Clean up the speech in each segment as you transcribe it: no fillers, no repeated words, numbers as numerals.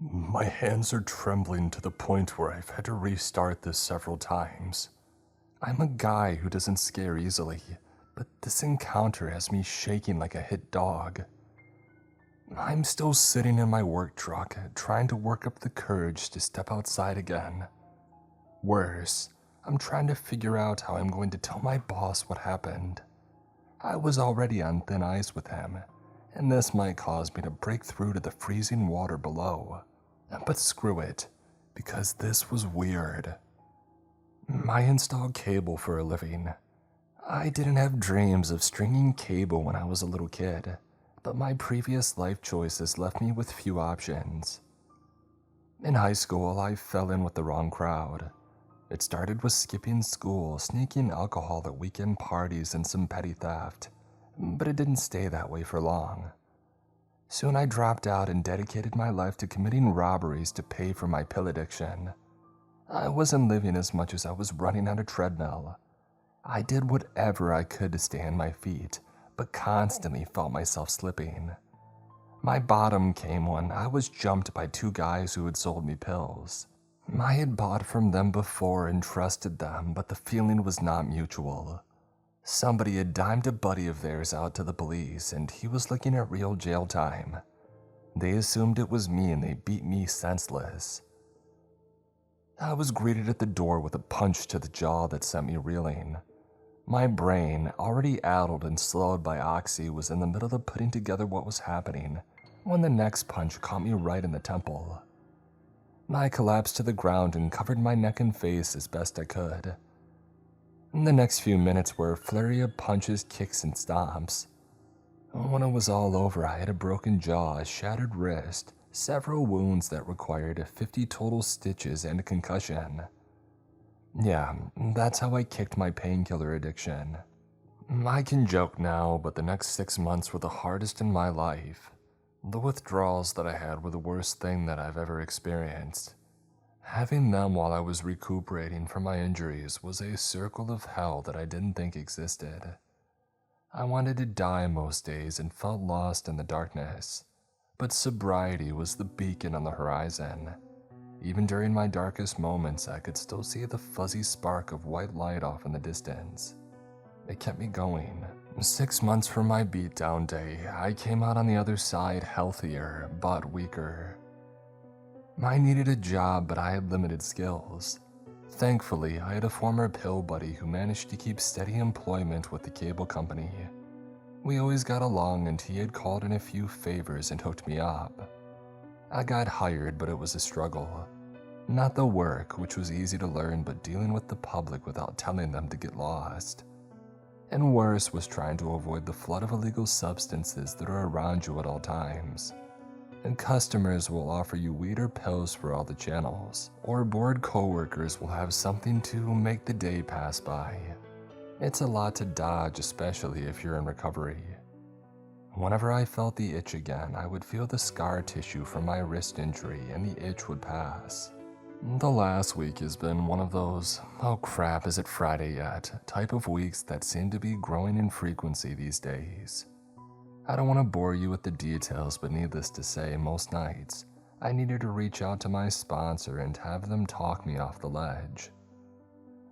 My hands are trembling to the point where I've had to restart this several times. I'm a guy who doesn't scare easily, but this encounter has me shaking like a hit dog. I'm still sitting in my work truck, trying to work up the courage to step outside again. Worse, I'm trying to figure out how I'm going to tell my boss what happened. I was already on thin ice with him, and this might cause me to break through to the freezing water below. But screw it, because this was weird. I install cable for a living. I didn't have dreams of stringing cable when I was a little kid, but my previous life choices left me with few options. In high school, I fell in with the wrong crowd. It started with skipping school, sneaking alcohol at weekend parties, and some petty theft, but it didn't stay that way for long. Soon I dropped out and dedicated my life to committing robberies to pay for my pill addiction. I wasn't living as much as I was running on a treadmill. I did whatever I could to stay on my feet, but constantly felt myself slipping. My bottom came when I was jumped by two guys who had sold me pills. I had bought from them before and trusted them, but the feeling was not mutual. Somebody had dimed a buddy of theirs out to the police, and he was looking at real jail time. They assumed it was me and they beat me senseless. I was greeted at the door with a punch to the jaw that sent me reeling. My brain, already addled and slowed by oxy, was in the middle of putting together what was happening when the next punch caught me right in the temple. I collapsed to the ground and covered my neck and face as best I could. The next few minutes were a flurry of punches, kicks, and stomps. When it was all over, I had a broken jaw, a shattered wrist, several wounds that required 50 total stitches, and a concussion. Yeah, that's how I kicked my painkiller addiction. I can joke now, but the next 6 months were the hardest in my life. The withdrawals that I had were the worst thing that I've ever experienced. Having them while I was recuperating from my injuries was a circle of hell that I didn't think existed. I wanted to die most days and felt lost in the darkness, but sobriety was the beacon on the horizon. Even during my darkest moments, I could still see the fuzzy spark of white light off in the distance. It kept me going. 6 months from my beatdown day, I came out on the other side healthier, but weaker. I needed a job, but I had limited skills. Thankfully, I had a former pill buddy who managed to keep steady employment with the cable company. We always got along, and he had called in a few favors and hooked me up. I got hired, but it was a struggle. Not the work, which was easy to learn, but dealing with the public without telling them to get lost. And worse was trying to avoid the flood of illegal substances that are around you at all times. And customers will offer you weed or pills for all the channels, or bored coworkers will have something to make the day pass by. It's a lot to dodge, especially if you're in recovery. Whenever I felt the itch again, I would feel the scar tissue from my wrist injury and the itch would pass. The last week has been one of those, oh crap, is it Friday yet, type of weeks that seem to be growing in frequency these days. I don't want to bore you with the details, but needless to say, most nights, I needed to reach out to my sponsor and have them talk me off the ledge.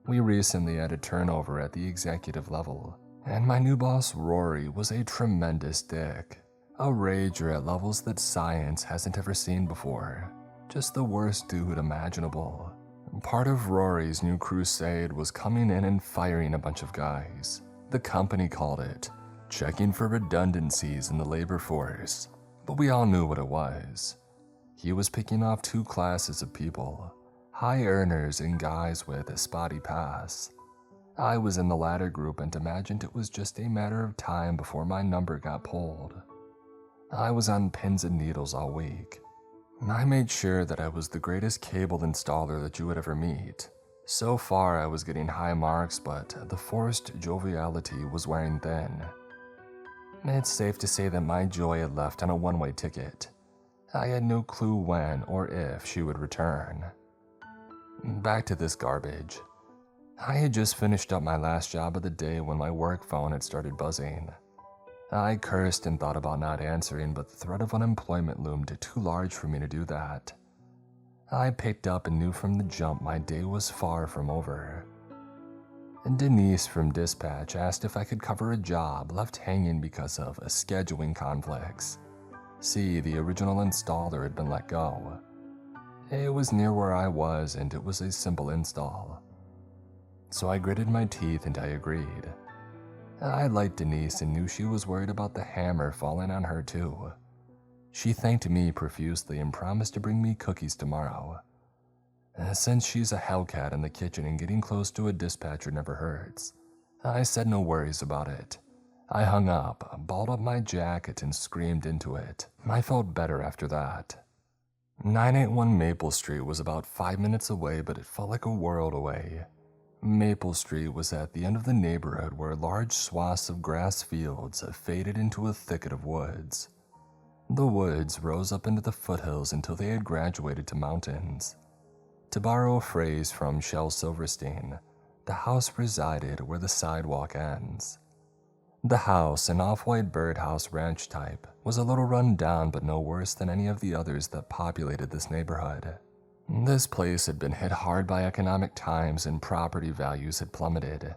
We recently had a turnover at the executive level, and my new boss, Rory, was a tremendous dick. A rager at levels that science hasn't ever seen before. Just the worst dude imaginable. Part of Rory's new crusade was coming in and firing a bunch of guys. The company called it checking for redundancies in the labor force, but we all knew what it was. He was picking off two classes of people, high earners and guys with a spotty pass. I was in the latter group and imagined it was just a matter of time before my number got pulled. I was on pins and needles all week. I made sure that I was the greatest cable installer that you would ever meet. So far I was getting high marks, but the forced joviality was wearing thin. It's safe to say that my joy had left on a one-way ticket. I had no clue when or if she would return. Back to this garbage. I had just finished up my last job of the day when my work phone had started buzzing. I cursed and thought about not answering, but the threat of unemployment loomed too large for me to do that. I picked up and knew from the jump my day was far from over. And Denise from dispatch asked if I could cover a job left hanging because of scheduling conflicts. See, the original installer had been let go. It was near where I was, and it was a simple install. So I gritted my teeth and I agreed. I liked Denise and knew she was worried about the hammer falling on her too. She thanked me profusely and promised to bring me cookies tomorrow. Since she's a hellcat in the kitchen and getting close to a dispatcher never hurts, I said no worries about it. I hung up, balled up my jacket, and screamed into it. I felt better after that. 981 Maple Street was about 5 minutes away, but it felt like a world away. Maple Street was at the end of the neighborhood where large swaths of grass fields faded into a thicket of woods. The woods rose up into the foothills until they had graduated to mountains. To borrow a phrase from Shel Silverstein, the house resided where the sidewalk ends. The house, an off-white birdhouse ranch type, was a little run down but no worse than any of the others that populated this neighborhood. This place had been hit hard by economic times and property values had plummeted.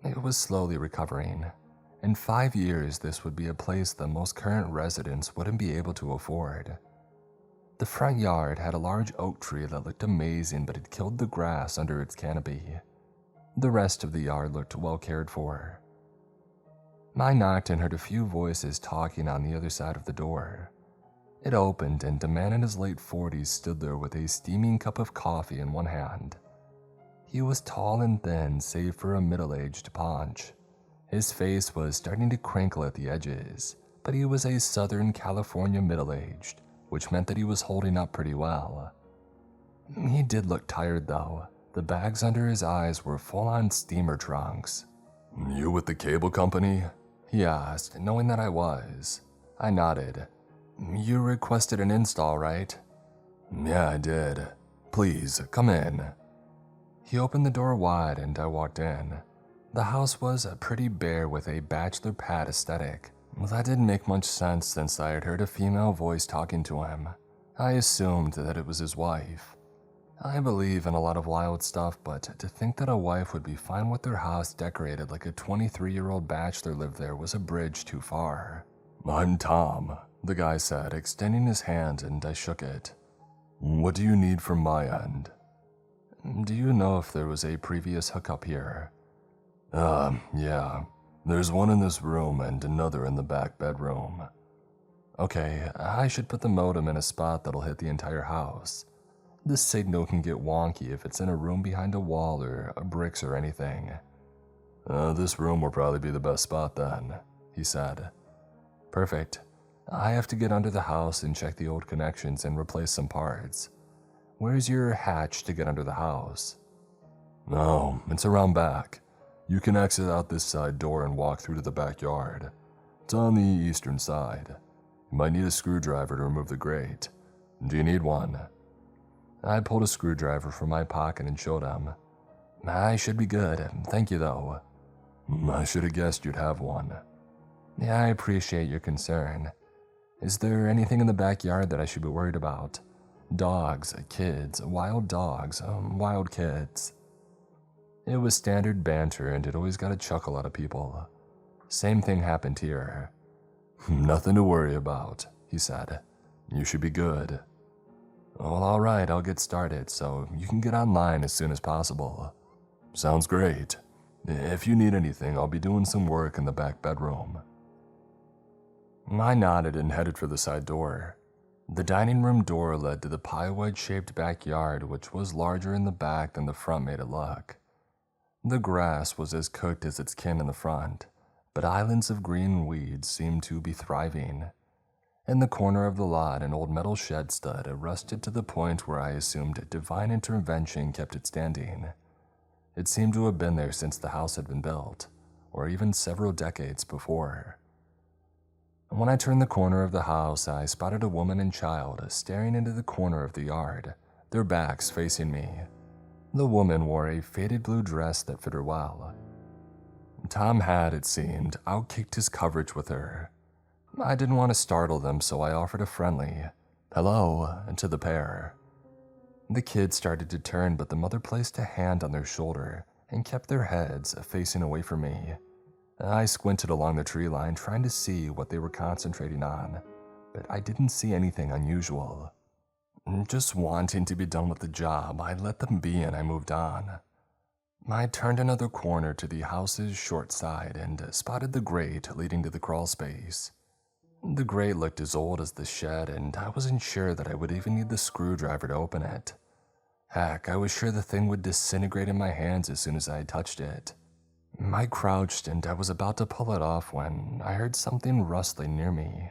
It was slowly recovering. In 5 years, this would be a place that most current residents wouldn't be able to afford. The front yard had a large oak tree that looked amazing but had killed the grass under its canopy. The rest of the yard looked well cared for. I knocked and heard a few voices talking on the other side of the door. It opened and a man in his late 40s stood there with a steaming cup of coffee in one hand. He was tall and thin save for a middle-aged paunch. His face was starting to crinkle at the edges, but he was a Southern California middle-aged, which meant that he was holding up pretty well. He did look tired though. The bags under his eyes were full-on steamer trunks. "You with the cable company?" he asked, knowing that I was. I nodded. "You requested an install, right?" "Yeah, I did. Please, come in." He opened the door wide and I walked in. The house was pretty bare with a bachelor pad aesthetic. That didn't make much sense since I had heard a female voice talking to him. I assumed that it was his wife. I believe in a lot of wild stuff, but to think that a wife would be fine with their house decorated like a 23-year-old bachelor lived there was a bridge too far. "I'm Tom," the guy said, extending his hand, and I shook it. "What do you need from my end?" "Do you know if there was a previous hookup here?" Yeah. There's one in this room and another in the back bedroom." "Okay, I should put the modem in a spot that'll hit the entire house. The signal can get wonky if it's in a room behind a wall or bricks or anything." This room will probably be the best spot then," he said. "Perfect. I have to get under the house and check the old connections and replace some parts. Where's your hatch to get under the house?" "Oh, it's around back. You can exit out this side door and walk through to the backyard. It's on the eastern side. You might need a screwdriver to remove the grate. Do you need one?" I pulled a screwdriver from my pocket and showed him. "I should be good, thank you though." "I should have guessed you'd have one." "Yeah, I appreciate your concern. Is there anything in the backyard that I should be worried about? Dogs, kids, wild dogs, wild kids." It was standard banter and it always got a chuckle out of people. Same thing happened here. "Nothing to worry about," he said. "You should be good." "Well, alright, I'll get started, so you can get online as soon as possible." "Sounds great. If you need anything, I'll be doing some work in the back bedroom." I nodded and headed for the side door. The dining room door led to the pie-wedge-shaped backyard, which was larger in the back than the front made it look. The grass was as cooked as its kin in the front, but islands of green weeds seemed to be thriving. In the corner of the lot, an old metal shed stood, rusted to the point where I assumed divine intervention kept it standing. It seemed to have been there since the house had been built, or even several decades before. When I turned the corner of the house, I spotted a woman and child staring into the corner of the yard, their backs facing me. The woman wore a faded blue dress that fit her well. Tom had, it seemed, outkicked his coverage with her. I didn't want to startle them, so I offered a friendly hello to the pair. The kids started to turn, but the mother placed a hand on their shoulder and kept their heads facing away from me. I squinted along the tree line, trying to see what they were concentrating on, but I didn't see anything unusual. Just wanting to be done with the job, I let them be and I moved on. I turned another corner to the house's short side and spotted the grate leading to the crawl space. The grate looked as old as the shed, and I wasn't sure that I would even need the screwdriver to open it. Heck, I was sure the thing would disintegrate in my hands as soon as I touched it. I crouched and I was about to pull it off when I heard something rustling near me.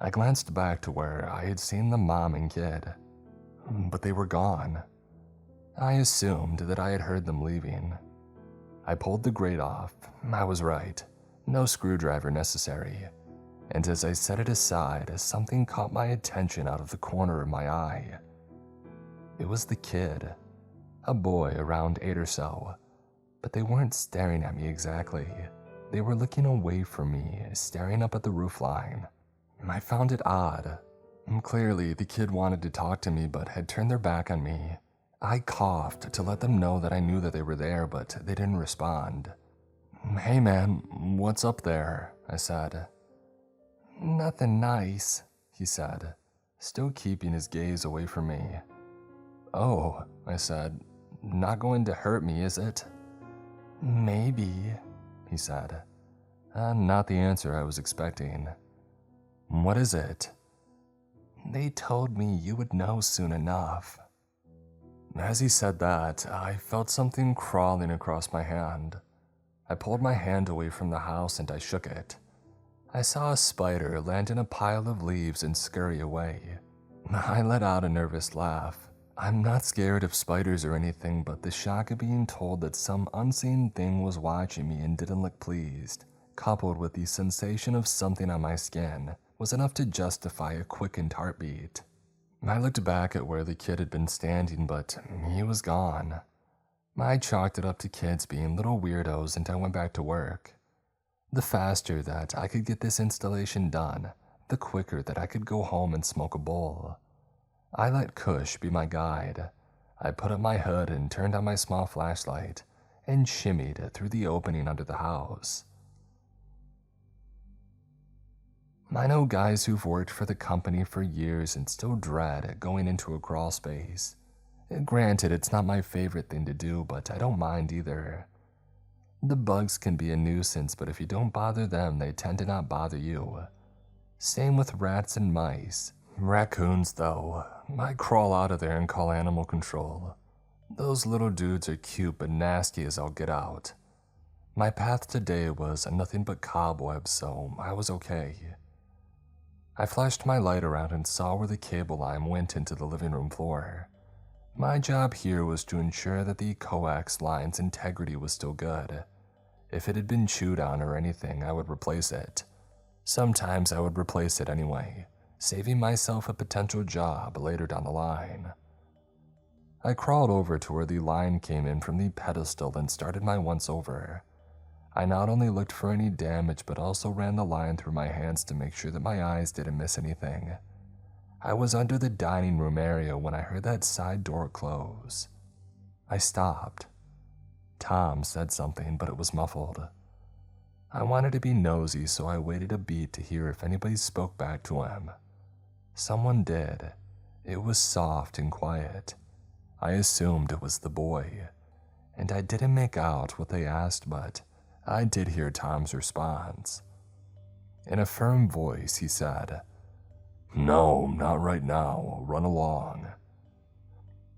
I glanced back to where I had seen the mom and kid, but they were gone. I assumed that I had heard them leaving. I pulled the grate off. I was right. No screwdriver necessary. And as I set it aside, something caught my attention out of the corner of my eye. It was the kid, a boy around 8 or so, but they weren't staring at me exactly. They were looking away from me, staring up at the roofline. I found it odd. Clearly, the kid wanted to talk to me but had turned their back on me. I coughed to let them know that I knew that they were there, but they didn't respond. "Hey man, what's up there?" I said. "Nothing nice," he said, still keeping his gaze away from me. "Oh," I said, "not going to hurt me, is it?" "Maybe," he said. Not the answer I was expecting. "What is it?" "They told me you would know soon enough." As he said that, I felt something crawling across my hand. I pulled my hand away from the house and I shook it. I saw a spider land in a pile of leaves and scurry away. I let out a nervous laugh. I'm not scared of spiders or anything, but the shock of being told that some unseen thing was watching me and didn't look pleased, coupled with the sensation of something on my skin, was enough to justify a quickened heartbeat. I looked back at where the kid had been standing, but he was gone. I chalked it up to kids being little weirdos and I went back to work. The faster that I could get this installation done, the quicker that I could go home and smoke a bowl. I let Kush be my guide. I put up my hood and turned on my small flashlight and shimmied through the opening under the house. I know guys who've worked for the company for years and still dread going into a crawl space. Granted, it's not my favorite thing to do, but I don't mind either. The bugs can be a nuisance, but if you don't bother them, they tend to not bother you. Same with rats and mice. Raccoons, though, I crawl out of there and call animal control. Those little dudes are cute but nasty as I'll get out. My path today was nothing but cobwebs, so I was okay. I flashed my light around and saw where the cable line went into the living room floor. My job here was to ensure that the coax line's integrity was still good. If it had been chewed on or anything, I would replace it. Sometimes I would replace it anyway, saving myself a potential job later down the line. I crawled over to where the line came in from the pedestal and started my once-over. I not only looked for any damage, but also ran the line through my hands to make sure that my eyes didn't miss anything. I was under the dining room area when I heard that side door close. I stopped. Tom said something, but it was muffled. I wanted to be nosy, so I waited a beat to hear if anybody spoke back to him. Someone did. It was soft and quiet. I assumed it was the boy, and I didn't make out what they asked, but I did hear Tom's response. In a firm voice, he said, "No, not right now. Run along."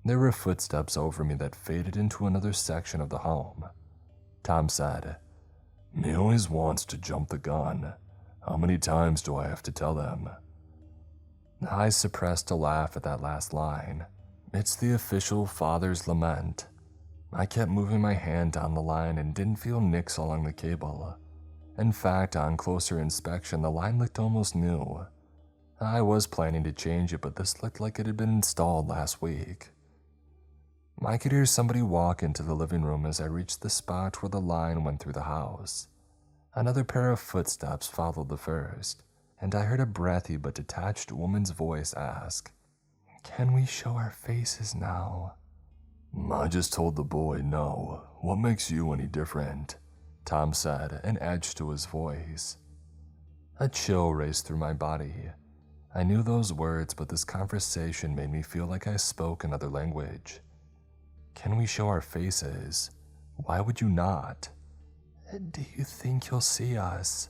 There were footsteps over me that faded into another section of the home. Tom said, "He always wants to jump the gun. How many times do I have to tell him?" I suppressed a laugh at that last line. It's the official father's lament. I kept moving my hand down the line and didn't feel nicks along the cable. In fact, on closer inspection, the line looked almost new. I was planning to change it, but this looked like it had been installed last week. I could hear somebody walk into the living room as I reached the spot where the line went through the house. Another pair of footsteps followed the first, and I heard a breathy but detached woman's voice ask, "Can we show our faces now?" "I just told the boy no. What makes you any different?" Tom said, an edge to his voice. A chill raced through my body. I knew those words, but this conversation made me feel like I spoke another language. Can we show our faces? Why would you not? Do you think you'll see us?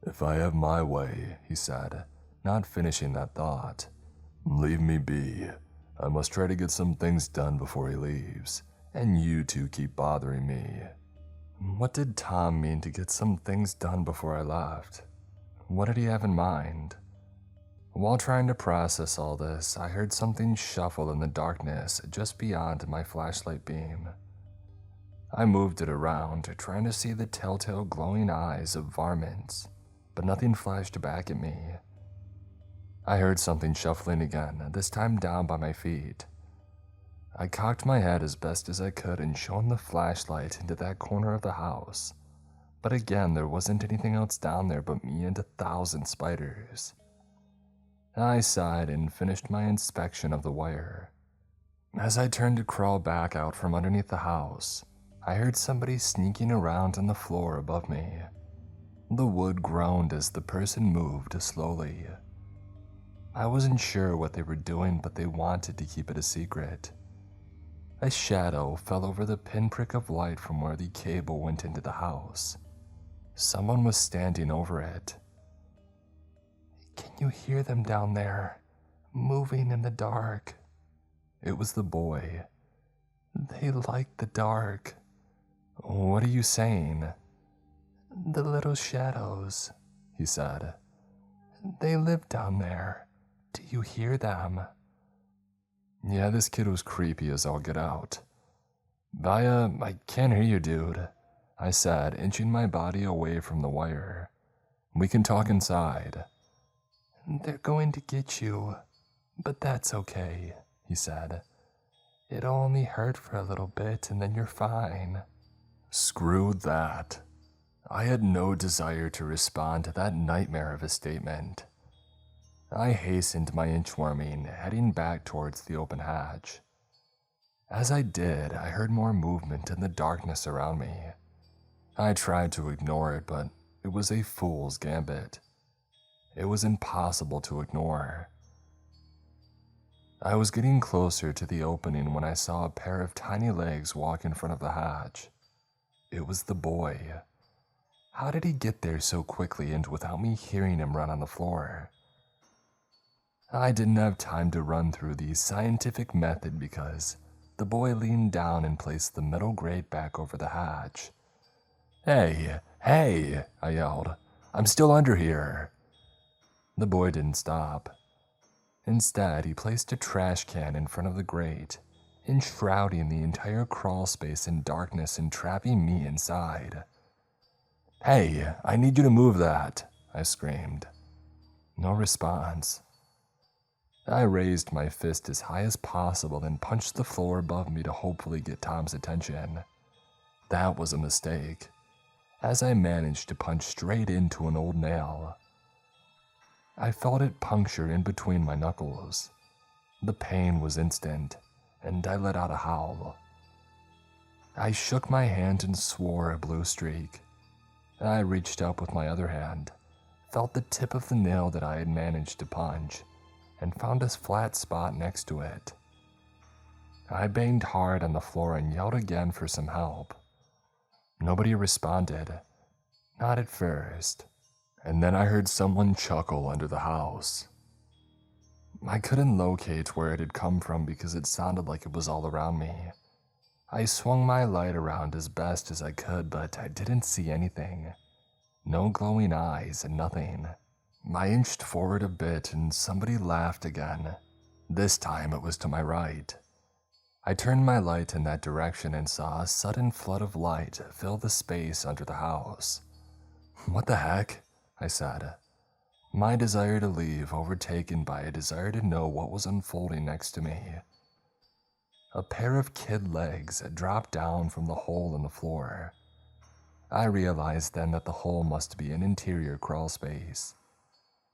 If I have my way, he said, not finishing that thought. Leave me be. I must try to get some things done before he leaves, and you two keep bothering me. What did Tom mean to get some things done before I left? What did he have in mind? While trying to process all this, I heard something shuffle in the darkness just beyond my flashlight beam. I moved it around, trying to see the telltale glowing eyes of varmints, but nothing flashed back at me. I heard something shuffling again, this time down by my feet. I cocked my head as best as I could and shone the flashlight into that corner of the house, but again there wasn't anything else down there but me and 1,000 spiders. I sighed and finished my inspection of the wire. As I turned to crawl back out from underneath the house, I heard somebody sneaking around on the floor above me. The wood groaned as the person moved slowly. I wasn't sure what they were doing, but they wanted to keep it a secret. A shadow fell over the pinprick of light from where the cable went into the house. Someone was standing over it. Can you hear them down there, moving in the dark? It was the boy. They like the dark. What are you saying? The little shadows, he said. They live down there. Do you hear them? Yeah, this kid was creepy as all get out. I can't hear you, dude, I said, inching my body away from the wire. We can talk inside. They're going to get you, but that's okay, he said. It'll only hurt for a little bit and then you're fine. Screw that. I had no desire to respond to that nightmare of a statement. I hastened my inchworming, heading back towards the open hatch. As I did, I heard more movement in the darkness around me. I tried to ignore it, but it was a fool's gambit. It was impossible to ignore. I was getting closer to the opening when I saw a pair of tiny legs walk in front of the hatch. It was the boy. How did he get there so quickly and without me hearing him run on the floor? I didn't have time to run through the scientific method because the boy leaned down and placed the metal grate back over the hatch. Hey, I yelled. I'm still under here. The boy didn't stop. Instead, he placed a trash can in front of the grate, enshrouding the entire crawl space in darkness and trapping me inside. Hey, I need you to move that, I screamed. No response. I raised my fist as high as possible and punched the floor above me to hopefully get Tom's attention. That was a mistake, as I managed to punch straight into an old nail. I felt it puncture in between my knuckles. The pain was instant, and I let out a howl. I shook my hand and swore a blue streak. I reached up with my other hand, felt the tip of the nail that I had managed to punch, and found a flat spot next to it. I banged hard on the floor and yelled again for some help. Nobody responded, not at first, and then I heard someone chuckle under the house. I couldn't locate where it had come from because it sounded like it was all around me. I swung my light around as best as I could, but I didn't see anything. No glowing eyes and nothing. I inched forward a bit and somebody laughed again. This time it was to my right. I turned my light in that direction and saw a sudden flood of light fill the space under the house. What the heck? I said, my desire to leave overtaken by a desire to know what was unfolding next to me. A pair of kid legs dropped down from the hole in the floor. I realized then that the hole must be an interior crawl space.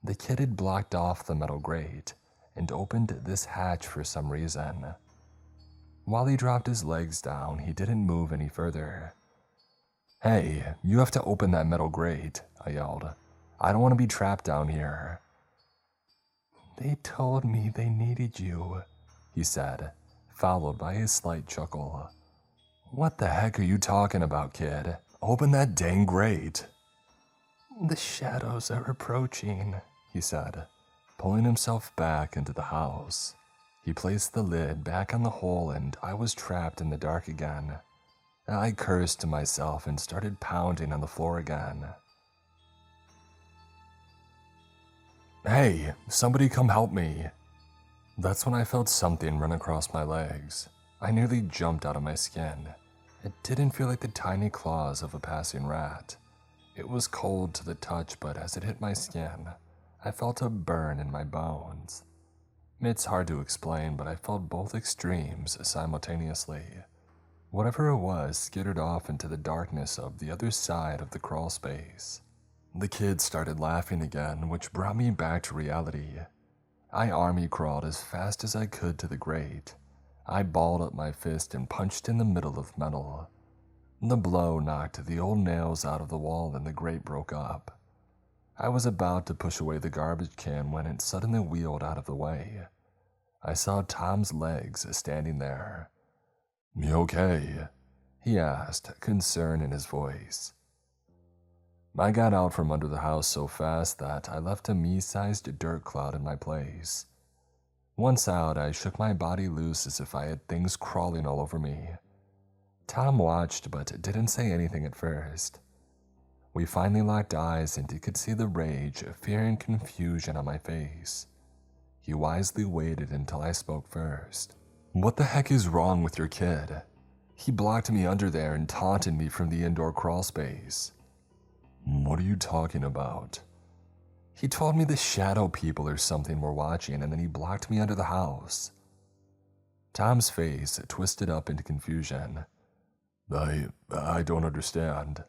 The kid had blocked off the metal grate and opened this hatch for some reason. While he dropped his legs down, he didn't move any further. "Hey, you have to open that metal grate," I yelled. "I don't want to be trapped down here." "They told me they needed you," he said, followed by a slight chuckle. "What the heck are you talking about, kid? Open that dang grate." "The shadows are approaching," he said, pulling himself back into the house. He placed the lid back on the hole and I was trapped in the dark again. I cursed to myself and started pounding on the floor again. "Hey, somebody come help me." That's when I felt something run across my legs. I nearly jumped out of my skin. It didn't feel like the tiny claws of a passing rat. It was cold to the touch, but as it hit my skin, I felt a burn in my bones. It's hard to explain, but I felt both extremes simultaneously. Whatever it was skittered off into the darkness of the other side of the crawl space. The kids started laughing again, which brought me back to reality. I army crawled as fast as I could to the grate. I balled up my fist and punched in the middle of metal. The blow knocked the old nails out of the wall and the grate broke up. I was about to push away the garbage can when it suddenly wheeled out of the way. I saw Tom's legs standing there. "You okay?" he asked, concern in his voice. I got out from under the house so fast that I left a me-sized dirt cloud in my place. Once out, I shook my body loose as if I had things crawling all over me. Tom watched but didn't say anything at first. We finally locked eyes and he could see the rage, fear, and confusion on my face. He wisely waited until I spoke first. "What the heck is wrong with your kid? He blocked me under there and taunted me from the indoor crawl space." "What are you talking about?" "He told me the shadow people or something were watching and then he blocked me under the house." Tom's face twisted up into confusion. I don't understand."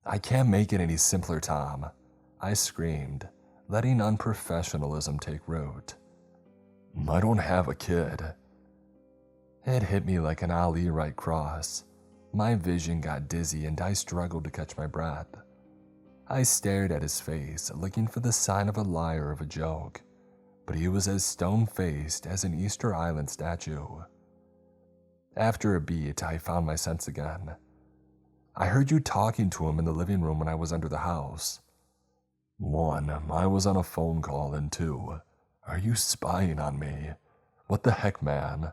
"I can't make it any simpler, Tom," I screamed, letting unprofessionalism take root. "I don't have a kid." It hit me like an Ali right cross. My vision got dizzy and I struggled to catch my breath. I stared at his face, looking for the sign of a lie or of a joke, but he was as stone-faced as an Easter Island statue. After a beat, I found my sense again. "I heard you talking to him in the living room when I was under the house." "1, I was on a phone call, and 2, are you spying on me? What the heck, man?"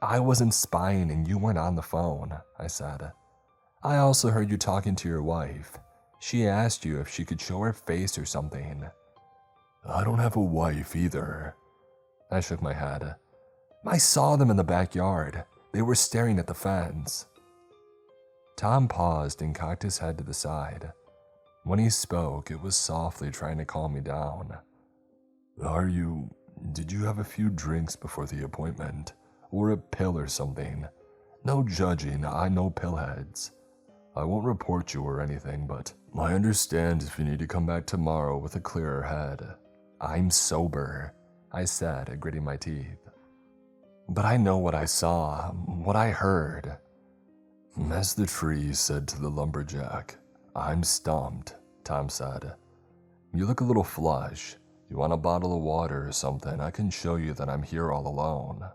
"I wasn't spying and you weren't on the phone," I said. "I also heard you talking to your wife. She asked you if she could show her face or something." "I don't have a wife either." I shook my head. "I saw them in the backyard. They were staring at the fence." Tom paused and cocked his head to the side. When he spoke, it was softly trying to calm me down. Did you have a few drinks before the appointment? Or a pill or something? No judging, I know pillheads. I won't report you or anything, but I understand if you need to come back tomorrow with a clearer head." "I'm sober," I said, gritting my teeth. "But I know what I saw, what I heard." As the tree said to the lumberjack, "I'm stumped," Tom said. "You look a little flush. You want a bottle of water or something? I can show you that I'm here all alone."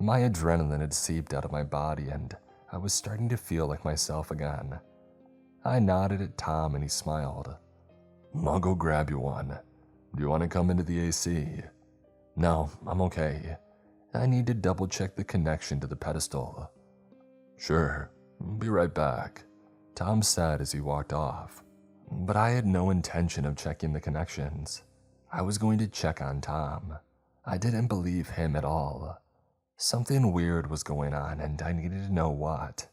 My adrenaline had seeped out of my body and I was starting to feel like myself again. I nodded at Tom and he smiled. "I'll go grab you one. Do you want to come into the AC?" "No, I'm okay. I need to double check the connection to the pedestal." "Sure, be right back," Tom said as he walked off. But I had no intention of checking the connections. I was going to check on Tom. I didn't believe him at all. Something weird was going on and I needed to know what.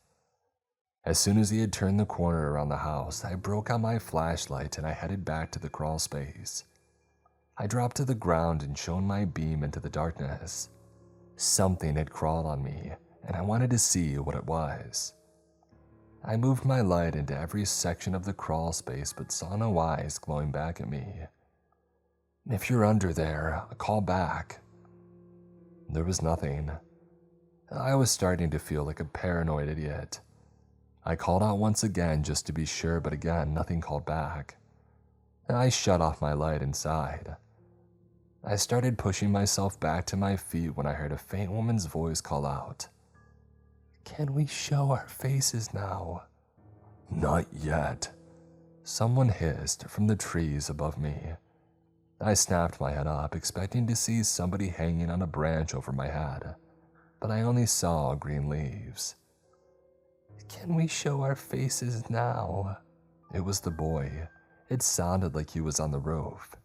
As soon as he had turned the corner around the house, I broke out my flashlight and I headed back to the crawl space. I dropped to the ground and shone my beam into the darkness. Something had crawled on me, and I wanted to see what it was. I moved my light into every section of the crawl space but saw no eyes glowing back at me. "If you're under there, call back." There was nothing. I was starting to feel like a paranoid idiot. I called out once again just to be sure, but again, nothing called back. I shut off my light and sighed. I started pushing myself back to my feet when I heard a faint woman's voice call out, "Can we show our faces now?" "Not yet," someone hissed from the trees above me. I snapped my head up, expecting to see somebody hanging on a branch over my head, but I only saw green leaves. "Can we show our faces now?" It was the boy. It sounded like he was on the roof.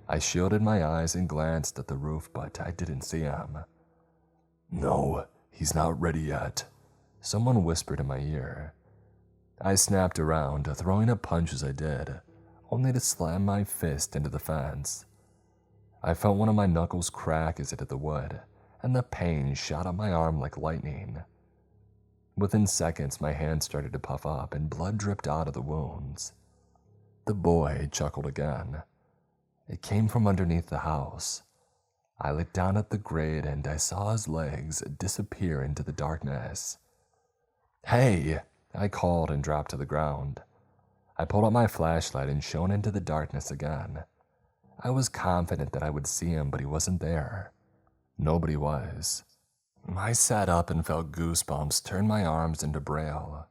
I shielded my eyes and glanced at the roof, but I didn't see him. "No, he's not ready yet," someone whispered in my ear. I snapped around, throwing a punch as I did, only to slam my fist into the fence. I felt one of my knuckles crack as it hit the wood, and the pain shot up my arm like lightning. Within seconds, my hand started to puff up and blood dripped out of the wounds. The boy chuckled again. It came from underneath the house. I looked down at the grate and I saw his legs disappear into the darkness. "Hey!" I called and dropped to the ground. I pulled out my flashlight and shone into the darkness again. I was confident that I would see him, but he wasn't there. Nobody was. I sat up and felt goosebumps turn my arms into braille.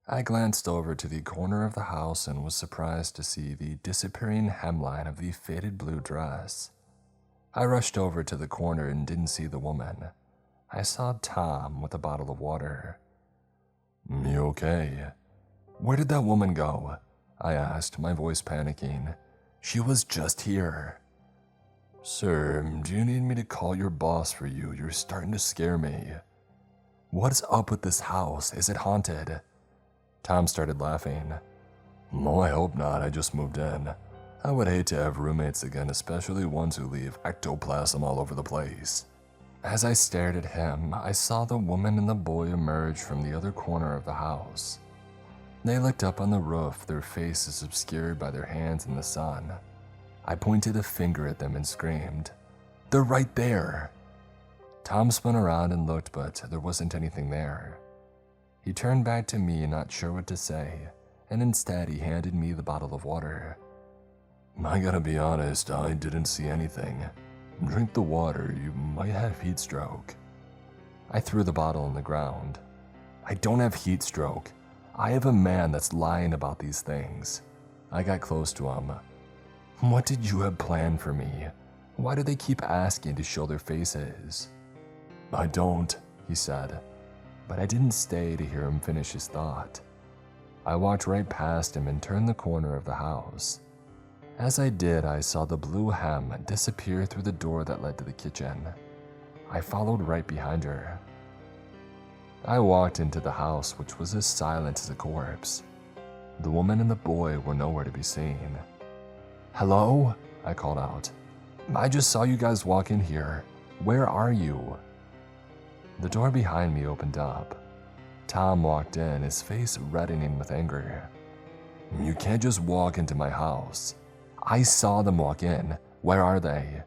I glanced over to the corner of the house and was surprised to see the disappearing hemline of the faded blue dress. I rushed over to the corner and didn't see the woman. I saw Tom with a bottle of water. "You okay?" "Where did that woman go?" I asked, my voice panicking. "She was just here." "Sir, do you need me to call your boss for you? You're starting to scare me." "What's up with this house? Is it haunted?" Tom started laughing. "Oh, I hope not. I just moved in. I would hate to have roommates again, especially ones who leave ectoplasm all over the place." As I stared at him, I saw the woman and the boy emerge from the other corner of the house. They looked up on the roof, their faces obscured by their hands in the sun. I pointed a finger at them and screamed, "They're right there!" Tom spun around and looked, but there wasn't anything there. He turned back to me, not sure what to say, and instead he handed me the bottle of water. "I gotta be honest, I didn't see anything. Drink the water, you might have heat stroke." I threw the bottle on the ground. "I don't have heat stroke. I have a man that's lying about these things." I got close to him. "What did you have planned for me? Why do they keep asking to show their faces?" "I don't," he said, but I didn't stay to hear him finish his thought. I walked right past him and turned the corner of the house. As I did, I saw the blue hem disappear through the door that led to the kitchen. I followed right behind her. I walked into the house, which was as silent as a corpse. The woman and the boy were nowhere to be seen. "Hello?" I called out. "I just saw you guys walk in here. Where are you?" The door behind me opened up. Tom walked in, his face reddening with anger. "You can't just walk into my house. I saw them walk in. Where are they?"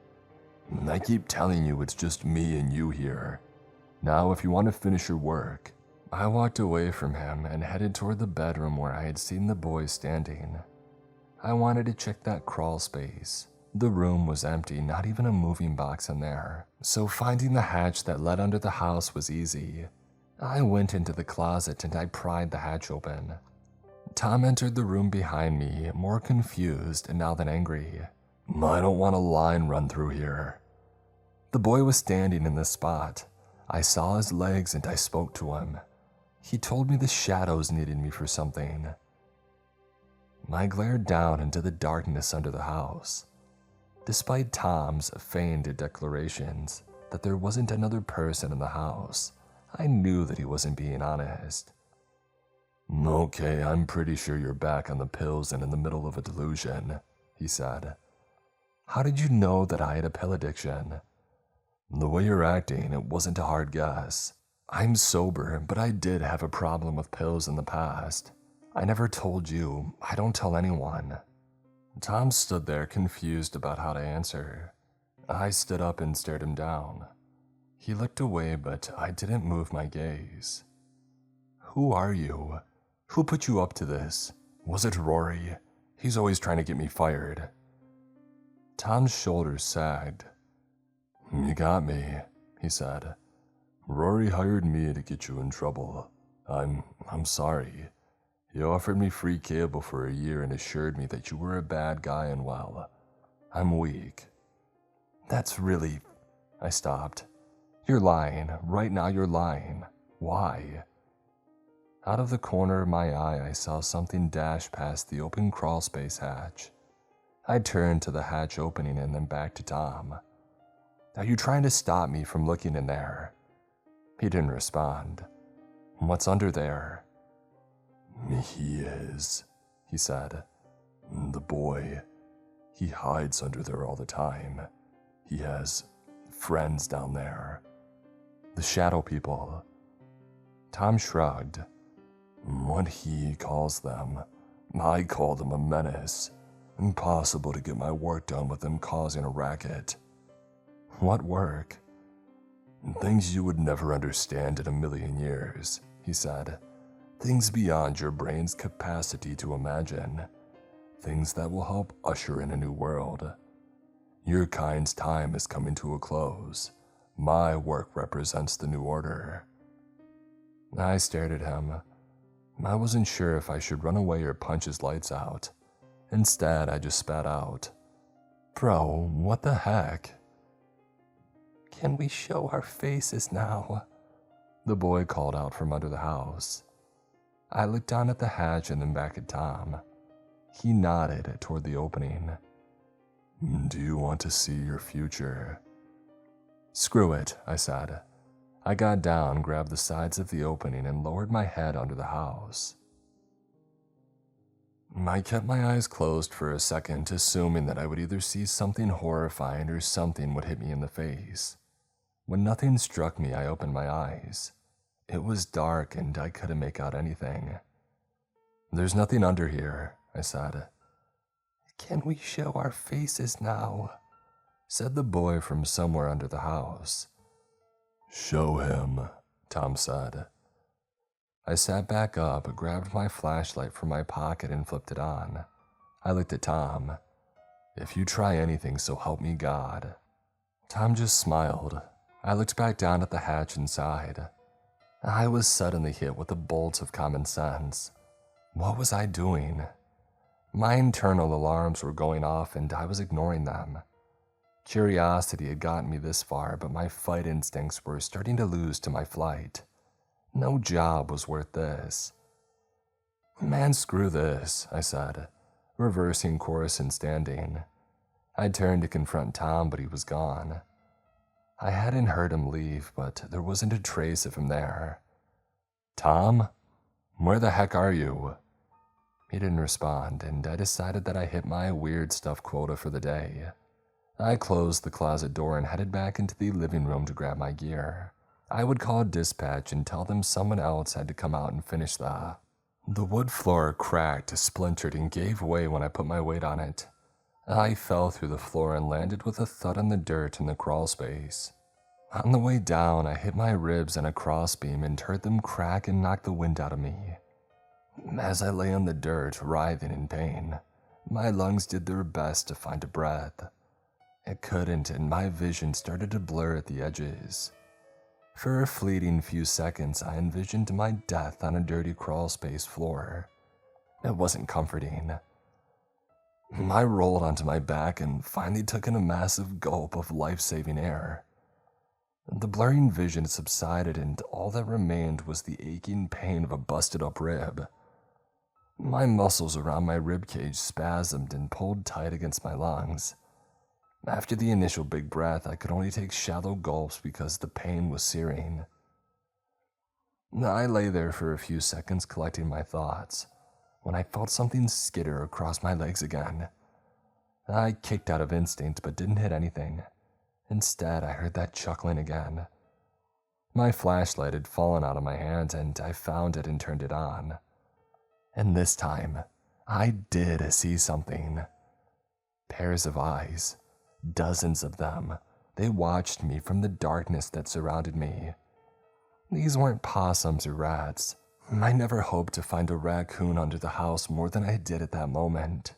"I keep telling you it's just me and you here. Now, if you want to finish your work." I walked away from him and headed toward the bedroom where I had seen the boy standing. I wanted to check that crawl space. The room was empty, not even a moving box in there, so finding the hatch that led under the house was easy. I went into the closet and I pried the hatch open. Tom entered the room behind me, more confused now than angry. "I don't want a line run through here." The boy was standing in this spot. I saw his legs and I spoke to him. He told me the shadows needed me for something. I glared down into the darkness under the house. Despite Tom's feigned declarations that there wasn't another person in the house, I knew that he wasn't being honest. "Okay, I'm pretty sure you're back on the pills and in the middle of a delusion," he said. "How did you know that I had a pill addiction?" The way you're acting, it wasn't a hard guess. I'm sober, but I did have a problem with pills in the past. I never told you. I don't tell anyone. Tom stood there confused about how to answer. I stood up and stared him down. He looked away, but I didn't move my gaze. Who are you? Who put you up to this? Was it Rory? He's always trying to get me fired. Tom's shoulders sagged. You got me, he said. Rory hired me to get you in trouble. I'm sorry. He offered me free cable for a year and assured me that you were a bad guy and well, I'm weak. That's really... I stopped. You're lying. Right now you're lying. Why? Out of the corner of my eye, I saw something dash past the open crawlspace hatch. I turned to the hatch opening and then back to Tom. Are you trying to stop me from looking in there? He didn't respond. What's under there? He is, he said. The boy. He hides under there all the time. He has friends down there. The shadow people. Tom shrugged. What he calls them, I call them a menace. Impossible to get my work done with them causing a racket. What work? Things you would never understand in a million years, he said. Things beyond your brain's capacity to imagine. Things that will help usher in a new world. Your kind's time is coming to a close. My work represents the new order. I stared at him. I wasn't sure if I should run away or punch his lights out. Instead, I just spat out. Bro, what the heck? Can we show our faces now? The boy called out from under the house. I looked down at the hatch and then back at Tom. He nodded toward the opening. Do you want to see your future? Screw it, I said. I got down, grabbed the sides of the opening, and lowered my head under the house. I kept my eyes closed for a second, assuming that I would either see something horrifying or something would hit me in the face. When nothing struck me, I opened my eyes. It was dark and I couldn't make out anything. There's nothing under here, I said. Can we show our faces now? Said the boy from somewhere under the house. Show him, Tom said. I sat back up, grabbed my flashlight from my pocket and flipped it on. I looked at Tom. If you try anything, so help me God. Tom just smiled. I looked back down at the hatch inside. I was suddenly hit with a bolt of common sense. What was I doing? My internal alarms were going off and I was ignoring them. Curiosity had gotten me this far, but my fight instincts were starting to lose to my flight. No job was worth this. Man, screw this, I said, reversing course and standing. I turned to confront Tom, but he was gone. I hadn't heard him leave, but there wasn't a trace of him there. Tom? Where the heck are you? He didn't respond, and I decided that I hit my weird stuff quota for the day. I closed the closet door and headed back into the living room to grab my gear. I would call dispatch and tell them someone else had to come out and finish the wood floor cracked, splintered, and gave way when I put my weight on it. I fell through the floor and landed with a thud on the dirt in the crawl space. On the way down, I hit my ribs and a crossbeam and heard them crack and knock the wind out of me. As I lay on the dirt, writhing in pain, my lungs did their best to find a breath. It couldn't, and my vision started to blur at the edges. For a fleeting few seconds, I envisioned my death on a dirty crawlspace floor. It wasn't comforting. I rolled onto my back and finally took in a massive gulp of life-saving air. The blurring vision subsided and all that remained was the aching pain of a busted-up rib. My muscles around my ribcage spasmed and pulled tight against my lungs. After the initial big breath, I could only take shallow gulps because the pain was searing. I lay there for a few seconds collecting my thoughts, when I felt something skitter across my legs again. I kicked out of instinct but didn't hit anything. Instead, I heard that chuckling again. My flashlight had fallen out of my hand, and I found it and turned it on. And this time, I did see something. Pairs of eyes, dozens of them. They watched me from the darkness that surrounded me. These weren't possums or rats. I never hoped to find a raccoon under the house more than I did at that moment.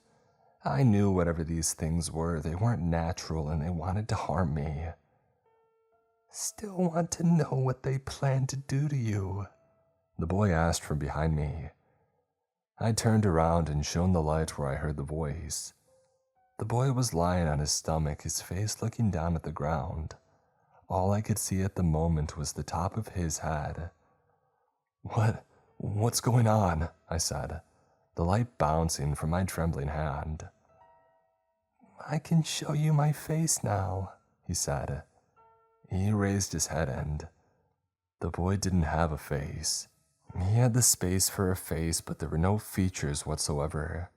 I knew whatever these things were, they weren't natural and they wanted to harm me. "Still want to know what they plan to do to you?" the boy asked from behind me. I turned around and shone the light where I heard the voice. The boy was lying on his stomach, his face looking down at the ground. All I could see at the moment was the top of his head. What's going on?" I said, the light bouncing from my trembling hand. "I can show you my face now," he said. He raised his head and the boy didn't have a face. He had the space for a face, but there were no features whatsoever.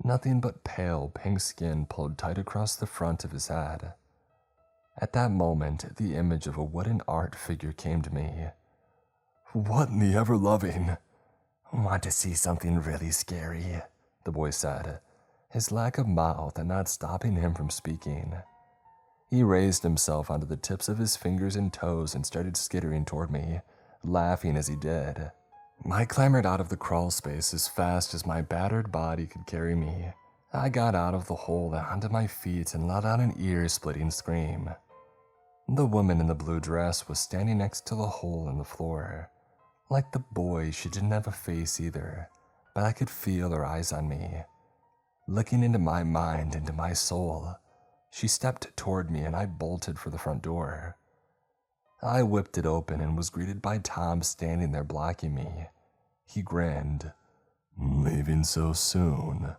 Nothing but pale pink skin pulled tight across the front of his head. At that moment, the image of a wooden art figure came to me. "What in the ever-loving?" "Want to see something really scary?" the boy said, his lack of mouth not stopping him from speaking. He raised himself onto the tips of his fingers and toes and started skittering toward me, laughing as he did. I clambered out of the crawl space as fast as my battered body could carry me. I got out of the hole and onto my feet and let out an ear-splitting scream. The woman in the blue dress was standing next to the hole in the floor. Like the boy, she didn't have a face either, but I could feel her eyes on me. Looking into my mind, into my soul, she stepped toward me and I bolted for the front door. I whipped it open and was greeted by Tom standing there blocking me. He grinned. "Leaving so soon?"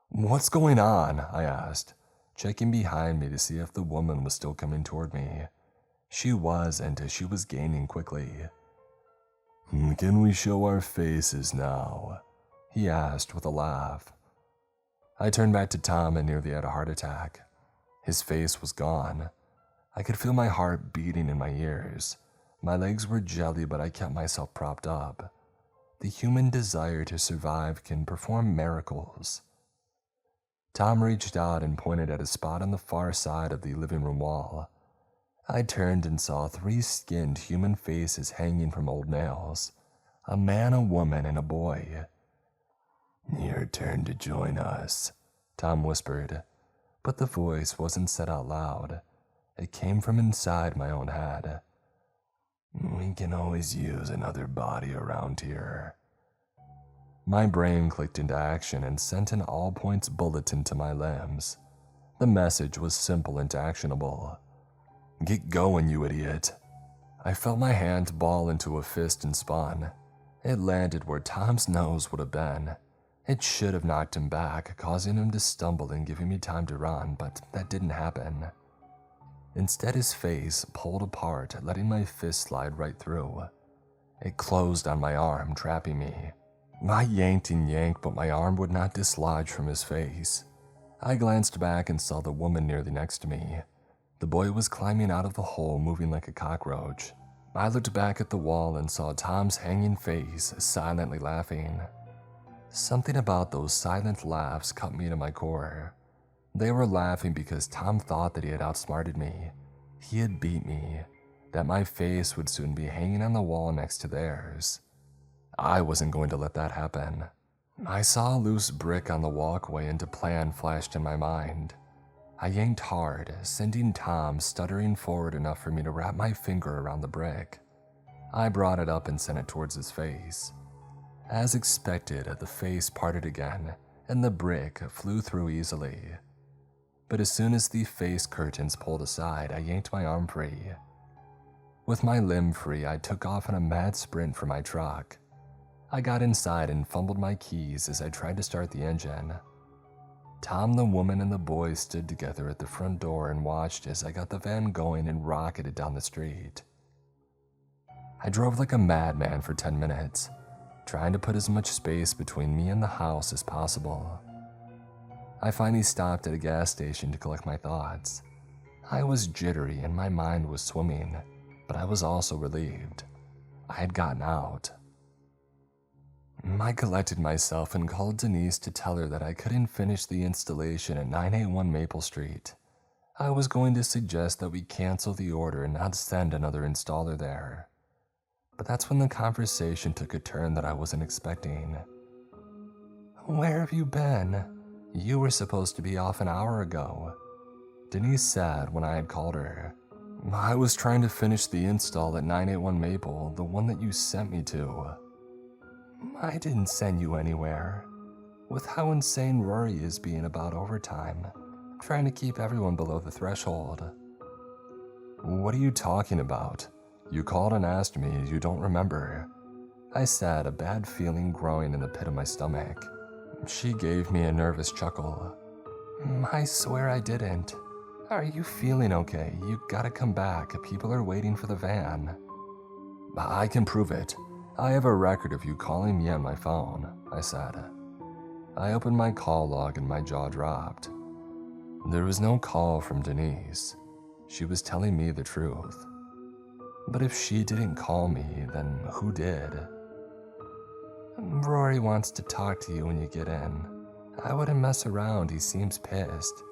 "What's going on?" I asked, checking behind me to see if the woman was still coming toward me. She was, and she was gaining quickly. "Can we show our faces now?" he asked with a laugh. I turned back to Tom and nearly had a heart attack. His face was gone. I could feel my heart beating in my ears. My legs were jelly, but I kept myself propped up. The human desire to survive can perform miracles. Tom reached out and pointed at a spot on the far side of the living room wall. I turned and saw 3 skinned human faces hanging from old nails. A man, a woman, and a boy. "Your turn to join us," Tom whispered, but the voice wasn't said out loud. It came from inside my own head. "We can always use another body around here." My brain clicked into action and sent an all-points bulletin to my limbs. The message was simple and actionable. "Get going, you idiot." I felt my hand ball into a fist and spun. It landed where Tom's nose would have been. It should have knocked him back, causing him to stumble and giving me time to run, but that didn't happen. Instead, his face pulled apart, letting my fist slide right through. It closed on my arm, trapping me. I yanked and yanked, but my arm would not dislodge from his face. I glanced back and saw the woman nearly next to me. The boy was climbing out of the hole, moving like a cockroach. I looked back at the wall and saw Tom's hanging face, silently laughing. Something about those silent laughs cut me to my core. They were laughing because Tom thought that he had outsmarted me. He had beat me, that my face would soon be hanging on the wall next to theirs. I wasn't going to let that happen. I saw a loose brick on the walkway and a plan flashed in my mind. I yanked hard, sending Tom stuttering forward enough for me to wrap my finger around the brick. I brought it up and sent it towards his face. As expected, the face parted again, and the brick flew through easily. But as soon as the face curtains pulled aside, I yanked my arm free. With my limb free, I took off on a mad sprint for my truck. I got inside and fumbled my keys as I tried to start the engine. Tom, the woman, and the boy stood together at the front door and watched as I got the van going and rocketed down the street. I drove like a madman for 10 minutes, trying to put as much space between me and the house as possible. I finally stopped at a gas station to collect my thoughts. I was jittery and my mind was swimming, but I was also relieved. I had gotten out. I collected myself and called Denise to tell her that I couldn't finish the installation at 981 Maple Street. I was going to suggest that we cancel the order and not send another installer there. But that's when the conversation took a turn that I wasn't expecting. "Where have you been? You were supposed to be off an hour ago," Denise said when I had called her. "I was trying to finish the install at 981 Maple, the one that you sent me to." "I didn't send you anywhere. With how insane Rory is being about overtime, trying to keep everyone below the threshold." "What are you talking about? You called and asked me, you don't remember," I said, a bad feeling growing in the pit of my stomach. She gave me a nervous chuckle. "I swear I didn't. Are you feeling okay? You gotta come back. People are waiting for the van." "I can prove it. I have a record of you calling me on my phone," I said. I opened my call log and my jaw dropped. There was no call from Denise. She was telling me the truth. But if she didn't call me, then who did? "Rory wants to talk to you when you get in. I wouldn't mess around, he seems pissed,"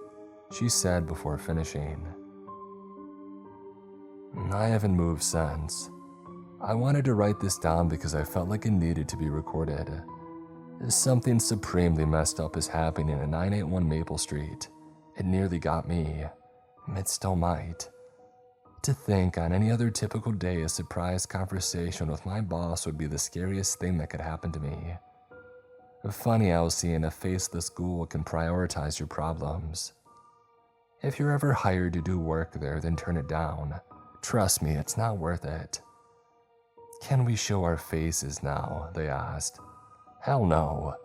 she said before finishing. I haven't moved since. I wanted to write this down because I felt like it needed to be recorded. Something supremely messed up is happening at 981 Maple Street. It nearly got me. It still might. To think on any other typical day a surprise conversation with my boss would be the scariest thing that could happen to me. Funny how seeing a faceless ghoul can prioritize your problems. If you're ever hired to do work there, then turn it down. Trust me, it's not worth it. "Can we show our faces now?" they asked. "Hell no,"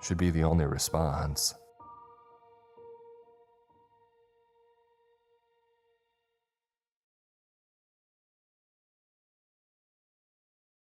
should be the only response.